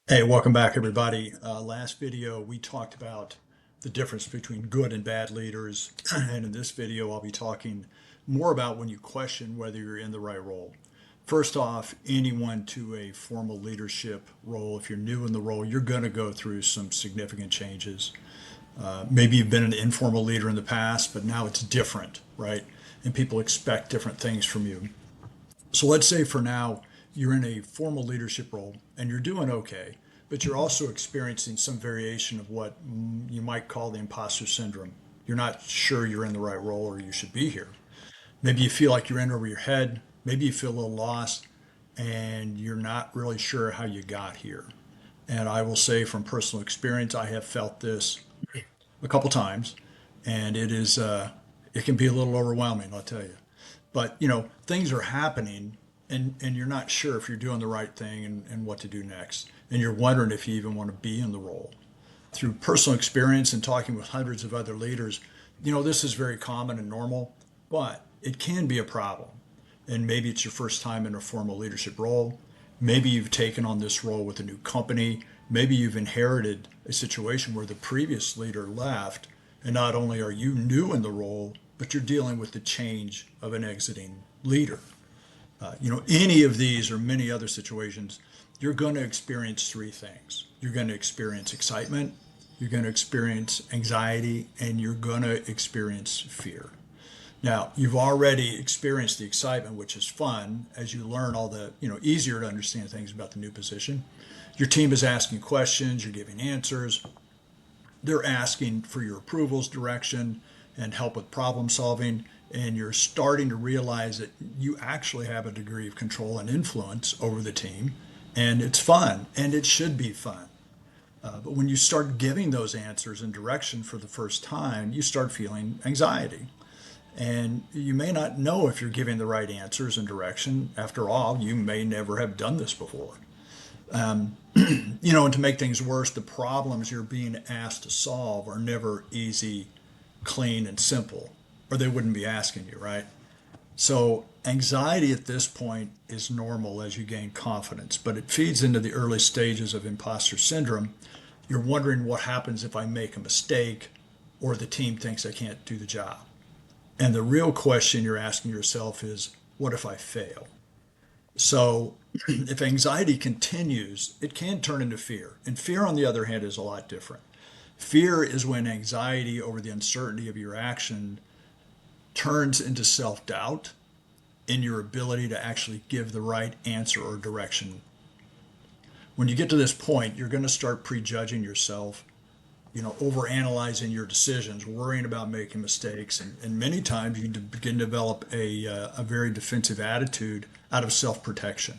Hey, welcome back, everybody. Last video, we talked about the difference between good and bad leaders. And in this video, I'll be talking more about when you question whether you're in the right role. First off, anyone to a formal leadership role, if you're new in the role, you're going to go through some significant changes. Maybe you've been an informal leader in the past, but now it's different, right? And people expect different things from you. So let's say for now you're in a formal leadership role and you're doing okay, but you're also experiencing some variation of what you might call the imposter syndrome. You're not sure you're in the right role or you should be here. Maybe you feel like you're in over your head. Maybe you feel a little lost and you're not really sure how you got here. And I will say from personal experience, I have felt this a couple times, and it can be a little overwhelming, I'll tell you. But things are happening, and you're not sure if you're doing the right thing and what to do next, and you're wondering if you even want to be in the role. Through personal experience and talking with hundreds of other leaders, this is very common and normal, but it can be a problem. And maybe it's your first time in a formal leadership role. Maybe you've taken on this role with a new company. Maybe you've inherited a situation where the previous leader left, and not only are you new in the role, but you're dealing with the change of an exiting leader. Any of these or many other situations, you're going to experience three things. You're going to experience excitement, you're going to experience anxiety, and you're going to experience fear. Now, you've already experienced the excitement, which is fun as you learn all the, easier to understand things about the new position. Your team is asking questions, you're giving answers. They're asking for your approvals, direction, and help with problem solving. And you're starting to realize that you actually have a degree of control and influence over the team. And it's fun, and it should be fun. But when you start giving those answers and direction for the first time, you start feeling anxiety. And you may not know if you're giving the right answers and direction. After all, you may never have done this before. And to make things worse, the problems you're being asked to solve are never easy, clean, and simple, or they wouldn't be asking you, right? So anxiety at this point is normal as you gain confidence, but it feeds into the early stages of imposter syndrome. You're wondering what happens if I make a mistake or the team thinks I can't do the job. And the real question you're asking yourself is, what if I fail? So if anxiety continues, it can turn into fear. And fear, on the other hand, is a lot different. Fear is when anxiety over the uncertainty of your action turns into self-doubt in your ability to actually give the right answer or direction. When you get to this point, you're going to start prejudging yourself, overanalyzing your decisions, worrying about making mistakes, and many times you begin to develop a very defensive attitude out of self-protection.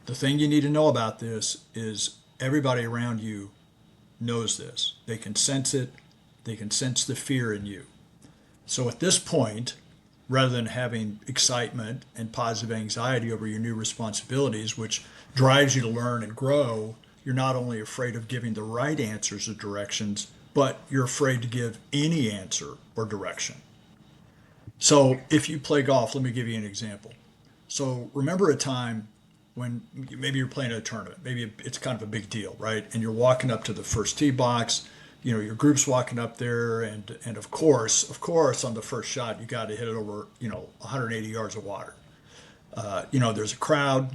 The thing you need to know about this is everybody around you knows this. They can sense it. They can sense the fear in you. So at this point, rather than having excitement and positive anxiety over your new responsibilities, which drives you to learn and grow, you're not only afraid of giving the right answers or directions, but you're afraid to give any answer or direction. So if you play golf, let me give you an example. So remember a time when maybe you're playing a tournament, maybe it's kind of a big deal, right? And you're walking up to the first tee box, your group's walking up there, and of course, on the first shot, you got to hit it over, 180 yards of water. There's a crowd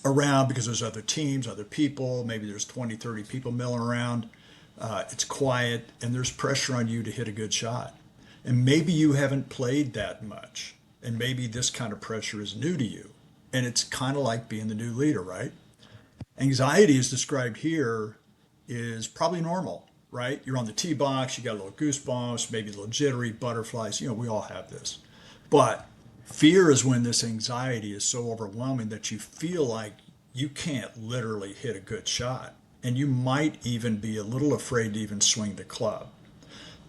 around because there's other teams, other people, maybe there's 20, 30 people milling around. It's quiet, and there's pressure on you to hit a good shot. And maybe you haven't played that much, and maybe this kind of pressure is new to you. And it's kind of like being the new leader, right? Anxiety, as described here, is probably normal, right? You're on the tee box, you got a little goosebumps, maybe a little jittery, butterflies. We all have this. But fear is when this anxiety is so overwhelming that you feel like you can't literally hit a good shot. And you might even be a little afraid to even swing the club.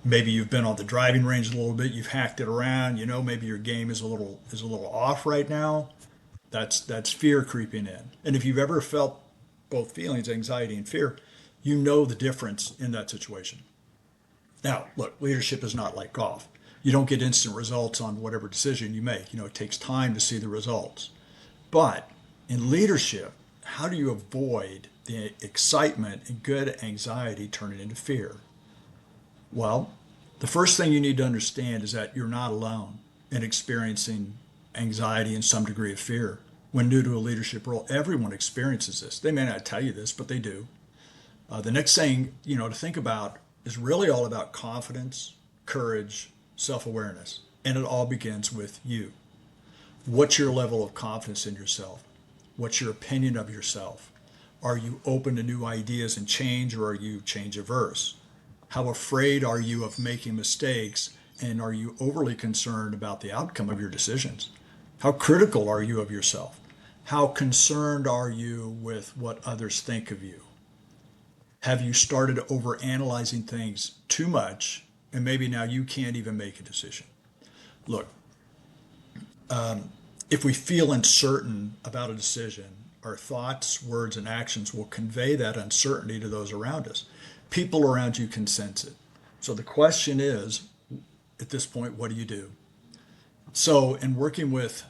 Maybe you've been on the driving range a little bit, you've hacked it around, maybe your game is a little off right now. That's fear creeping in. And if you've ever felt both feelings, anxiety and fear, you know the difference in that situation. Now, look, leadership is not like golf. You don't get instant results on whatever decision you make. It takes time to see the results. But in leadership, how do you avoid the excitement and good anxiety turning into fear? Well, the first thing you need to understand is that you're not alone in experiencing anxiety and some degree of fear when new to a leadership role. Everyone experiences this. They may not tell you this, but they do. The next thing, to think about is really all about confidence, courage, self-awareness. And it all begins with you. What's your level of confidence in yourself? What's your opinion of yourself? Are you open to new ideas and change, or are you change averse? How afraid are you of making mistakes, and are you overly concerned about the outcome of your decisions? How critical are you of yourself? How concerned are you with what others think of you? Have you started overanalyzing things too much, and maybe now you can't even make a decision? Look, if we feel uncertain about a decision, our thoughts, words, and actions will convey that uncertainty to those around us. People around you can sense it. So the question is, at this point, what do you do? So in working with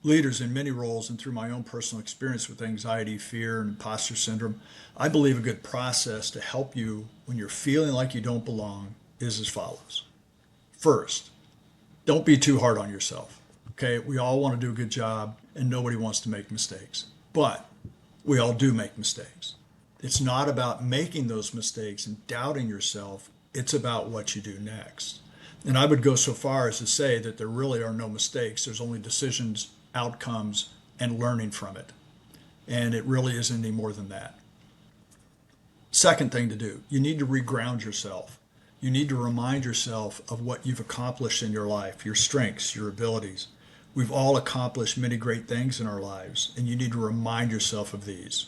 leaders in many roles and through my own personal experience with anxiety, fear, and imposter syndrome, I believe a good process to help you when you're feeling like you don't belong is as follows. First, don't be too hard on yourself. Okay, we all want to do a good job and nobody wants to make mistakes, but we all do make mistakes. It's not about making those mistakes and doubting yourself. It's about what you do next. And I would go so far as to say that there really are no mistakes. There's only decisions, outcomes, and learning from it. And it really isn't any more than that. Second thing to do, you need to reground yourself. You need to remind yourself of what you've accomplished in your life, your strengths, your abilities. We've all accomplished many great things in our lives, and you need to remind yourself of these.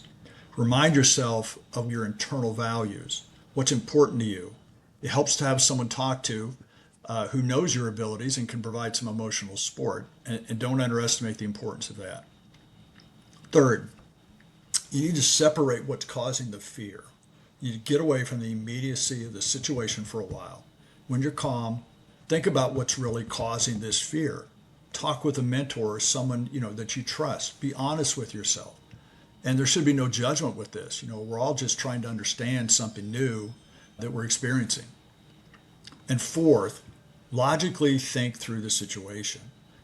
Remind yourself of your internal values, what's important to you. It helps to have someone talk to who knows your abilities and can provide some emotional support, and don't underestimate the importance of that. Third, you need to separate what's causing the fear. You need to get away from the immediacy of the situation for a while. When you're calm, think about what's really causing this fear. Talk with a mentor or someone that you trust. Be honest with yourself. And there should be no judgment with this. We're all just trying to understand something new that we're experiencing. And fourth, logically think through the situation.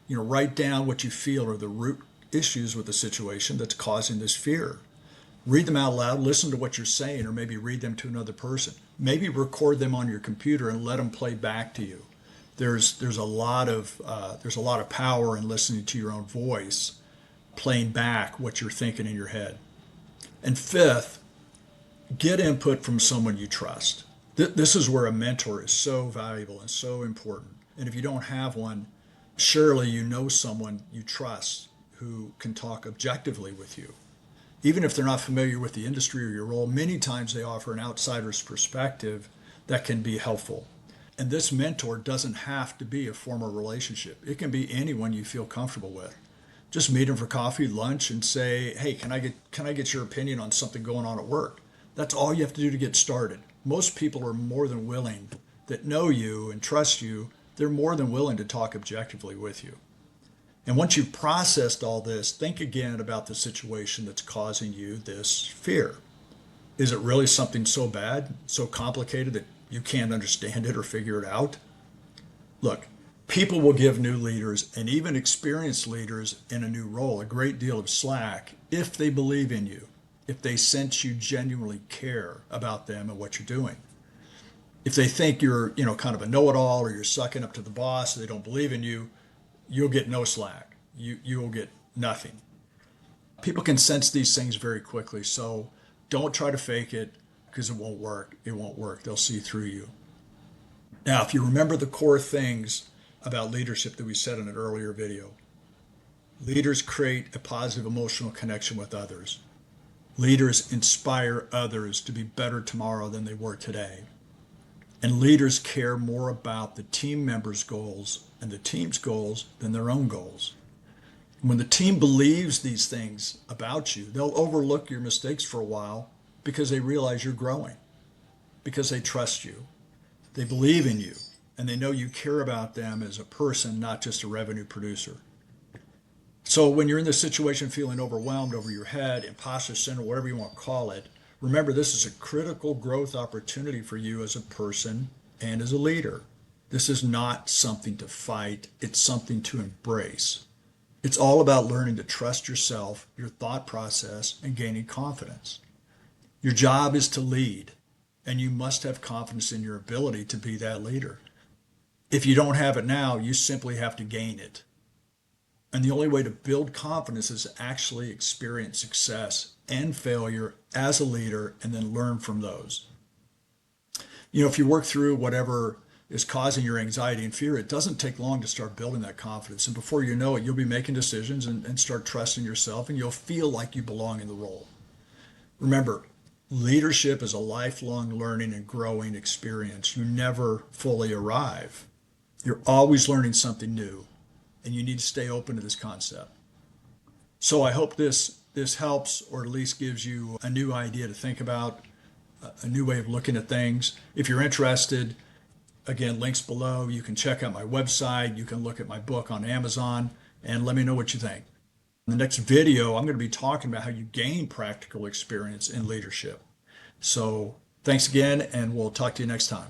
Write down what you feel are the root issues with the situation that's causing this fear. Read them out loud, listen to what you're saying, or maybe read them to another person. Maybe record them on your computer and let them play back to you. There's a lot of power in listening to your own voice, playing back what you're thinking in your head. And fifth, get input from someone you trust. This is where a mentor is so valuable and so important. And if you don't have one, surely you know someone you trust who can talk objectively with you. Even if they're not familiar with the industry or your role, many times they offer an outsider's perspective that can be helpful. And this mentor doesn't have to be a formal relationship. It can be anyone you feel comfortable with. Just meet them for coffee, lunch, and say, hey, can I get your opinion on something going on at work? That's all you have to do to get started. Most people are more than willing, that know you and trust you, they're more than willing to talk objectively with you. And once you've processed all this, think again about the situation that's causing you this fear. Is it really something so bad, so complicated that you can't understand it or figure it out? Look, people will give new leaders and even experienced leaders in a new role a great deal of slack if they believe in you, if they sense you genuinely care about them and what you're doing. If they think you're, kind of a know-it-all, or you're sucking up to the boss, they don't believe in you, you'll get no slack. You will get nothing. People can sense these things very quickly, so don't try to fake it, because it won't work. It won't work. They'll see through you. Now, if you remember the core things about leadership that we said in an earlier video, leaders create a positive emotional connection with others. Leaders inspire others to be better tomorrow than they were today. And leaders care more about the team members' goals and the team's goals than their own goals. When the team believes these things about you, they'll overlook your mistakes for a while because they realize you're growing, because they trust you. They believe in you, and they know you care about them as a person, not just a revenue producer. So when you're in this situation feeling overwhelmed over your head, imposter syndrome, whatever you want to call it, remember this is a critical growth opportunity for you as a person and as a leader. This is not something to fight, it's something to embrace. It's all about learning to trust yourself, your thought process, and gaining confidence. Your job is to lead, and you must have confidence in your ability to be that leader. If you don't have it now, you simply have to gain it. And the only way to build confidence is to actually experience success and failure as a leader and then learn from those. If you work through whatever is causing your anxiety and fear, it doesn't take long to start building that confidence. And before you know it, you'll be making decisions and start trusting yourself, and you'll feel like you belong in the role. Remember, leadership is a lifelong learning and growing experience. You never fully arrive. You're always learning something new, and you need to stay open to this concept. So I hope this helps, or at least gives you a new idea to think about, a new way of looking at things. If you're interested, again, links below. You can check out my website. You can look at my book on Amazon, and let me know what you think. In the next video, I'm going to be talking about how you gain practical experience in leadership. So thanks again, and we'll talk to you next time.